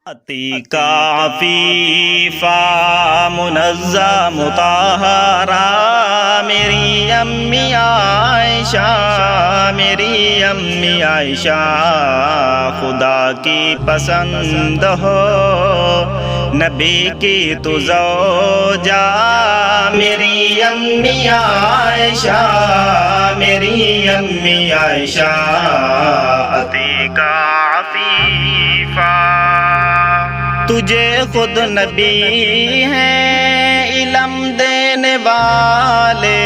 عتیقہ عفیفہ منزہ مطہرہ میری امی عائشہ، میری امی عائشہ خدا کی پسند ہو، نبی کی تو زوجہ میری امی عائشہ، میری امی عائشہ عتیقہ عفیفہ۔ تجھے خود نبی ہیں علم دینے والے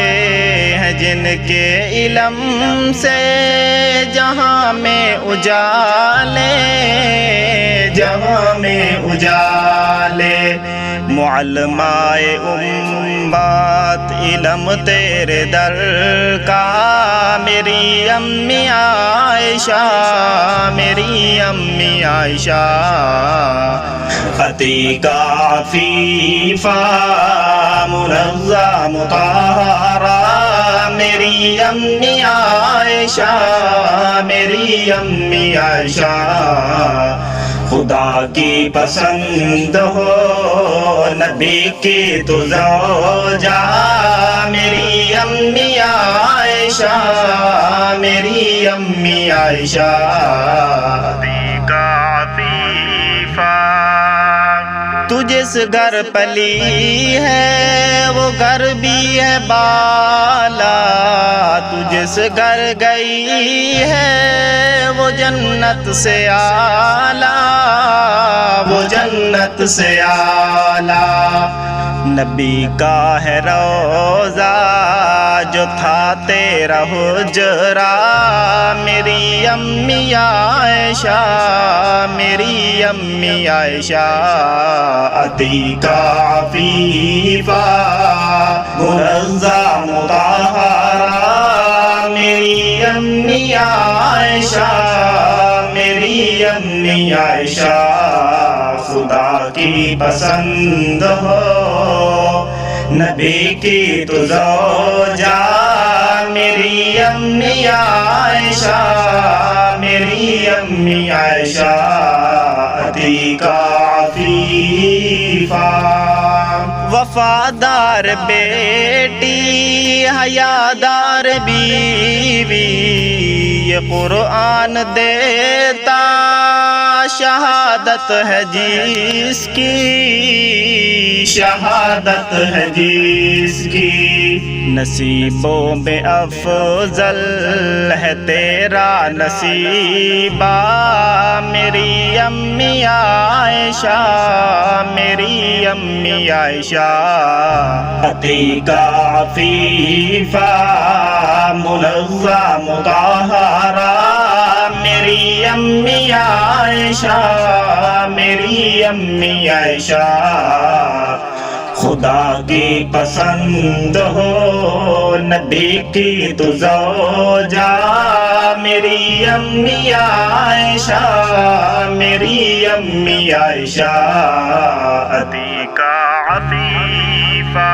ہیں، جن کے علم سے جہاں میں اجالے، جہاں میں اجالے۔ معلمائے امت علم تیرے در کا میری امی عائشہ، میری امی عائشہ عتیقہ عفیفہ منزہ مطہرہ میری امی عائشہ، میری امی عائشہ خدا کی پسند ہو، نبی کی تو زوجہ میری امی عائشہ، میری امی عائشہ عتیقہ عفیفہ۔ تو جس گھر پلی ہے وہ گھر بھی ہے بالا، تو جس گھر گئی ہے وہ جنت سے اعلیٰ، وہ جنت سے اعلیٰ۔ نبی کا ہے روضہ جو تھا تیرا حجرہ میری امی عائشہ، میری امی عائشہ عتیقہ عفیفہ منزہ مطہرہ میری امی عائشہ، میری امی عائشہ خدا کی پسند ہو، نبی کی تو زوجہ میری امی عائشہ، میری امی عائشہ عتیقہ عفیفہ۔ وفادار بیٹی حیادار بیوی یہ قرآن دیتا شہادت ہے جس کی، شہادت ہے جس کی۔ نصیبوں میں افضل ہے تیرا نصیبہ میری امی عائشہ، میری امی عائشہ عتیقہ عفیفہ منزہ مطہرہ میری امی عائشہ، میری امی عائشہ خدا کی پسند ہو، نبی کی تو زوجہ میری امی عائشہ، میری امی عائشہ عتیقہ عفیفہ۔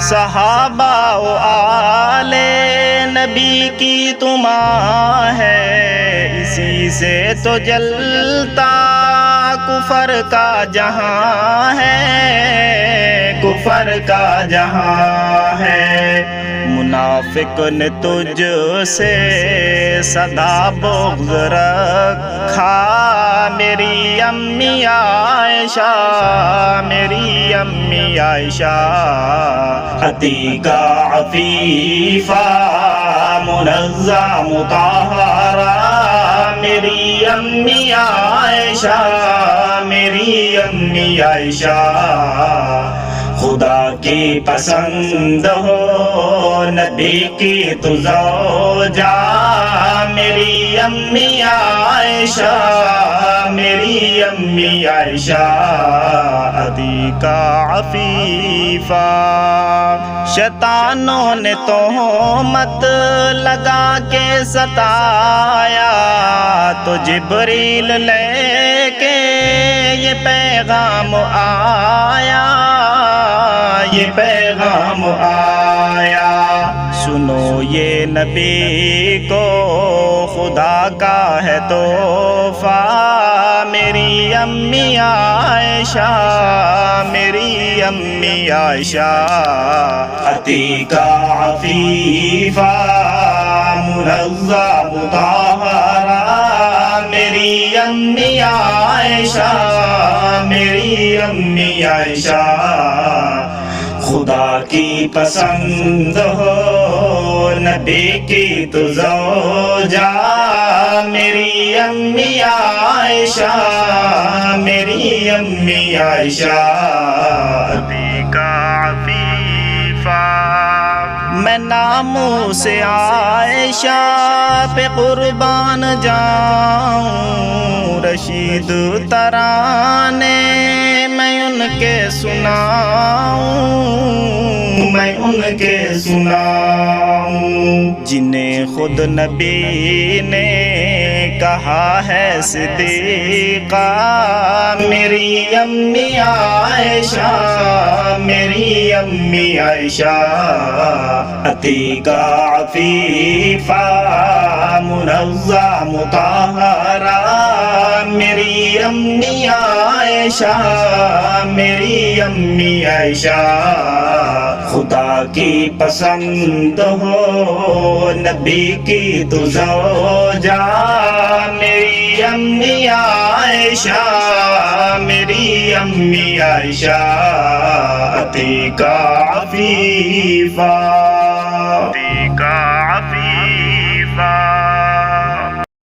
صحابہ و آل نبی کی تو ماں ہے، اسی سے تو جلتا کفر کا جہاں ہے، کفر کا جہاں ہے۔ منافق نے تجھ سے صدا بغض رکھا میری امی عائشہ، میری امی عائشہ عتیقہ عفیفہ منزہ مطہرہ میری امی عائشہ، میری امی عائشہ خدا کی پسند ہو، نبی کی تو زوجہ میری امی عائشہ، میری امی عائشہ عتیقہ عفیفہ۔ شیطانوں نے تہمت لگا کے ستایا تو جبریل لے کے یہ پیغام آیا، یہ پیغام آیا۔ سنو یہ نبی کو خدا کا ہے تحفہ میری امی عائشہ، میری امی عائشہ، عتیقہ عفیفہ منزہ مطہرہ، میری امی عائشہ، میری امی عائشہ، خدا کی پسند ہو نبی کی تو زوجہ، میری امی عائشہ، میری امی عائشہ، عتیقہ عفیفہ۔ میں ناموں سے عائشہ پہ قربان جاؤں، رشید ترانے میں ان کے سناؤں، میں ان کے سناؤں، جنہیں خود نبی نے کہا ہے صدیقہ، میری امی عائشہ، میری امی عائشہ، عتیقہ عفیفہ منزہ مطہرہ، میری امی عائشہ، میری امی عائشہ، خدا کی پسند ہو نبی کی تو زوجہ، میری امی عائشہ، میری امی عائشہ، عتیقہ عفیفہ، عتیقہ